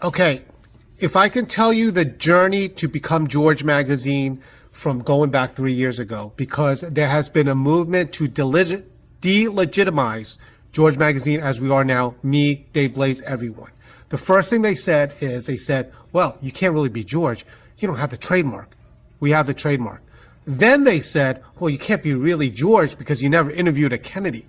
Okay, if I can tell you the journey to become George Magazine from going back 3 years ago, because there has been a movement to delegitimize George Magazine as we are now, me, Dave Blaze, everyone. The first thing they said is, well, you can't really be George. You don't have the trademark. We have the trademark. Then they said, well, you can't be really George because you never interviewed a Kennedy.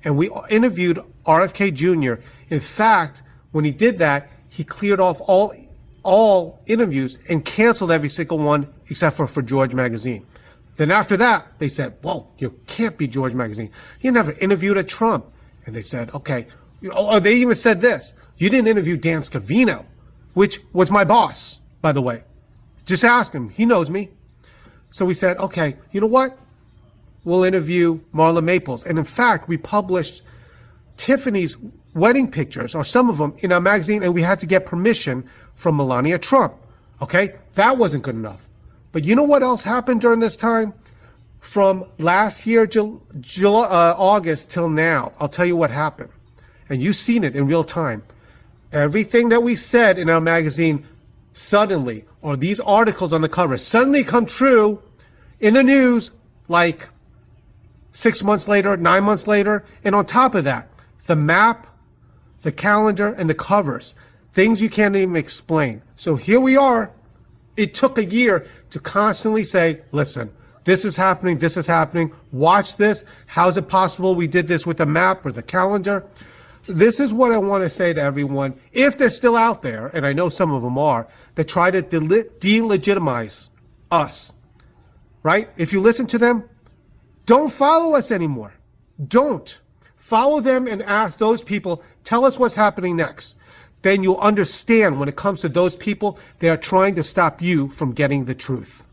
And we interviewed RFK Jr. In fact, when he did that, he cleared off all interviews and canceled every single one except for George Magazine. Then after that, they said, well, you can't be George Magazine. You never interviewed a Trump. And they said, okay. Or they even said this. You didn't interview Dan Scavino, which was my boss, by the way. Just ask him. He knows me. So we said, okay, you know what? We'll interview Marla Maples. And in fact, we published Tiffany's wedding pictures, or some of them, in our magazine, and we had to get permission from Melania Trump. Okay? That wasn't good enough. But you know what else happened during this time? From last year, August till now, I'll tell you what happened. And you've seen it in real time. Everything that we said in our magazine suddenly, or these articles on the cover, suddenly come true in the news like 6 months later, 9 months later. And on top of that, the map, the calendar, and the covers, things you can't even explain. So here we are. It took a year to constantly say, listen, this is happening, watch this. How is it possible we did this with the map or the calendar? This is what I want to say to everyone, if they're still out there, and I know some of them are, that try to delegitimize us, right? If you listen to them, don't follow us anymore. Don't. Follow them and ask those people, tell us what's happening next. Then you'll understand when it comes to those people, they are trying to stop you from getting the truth.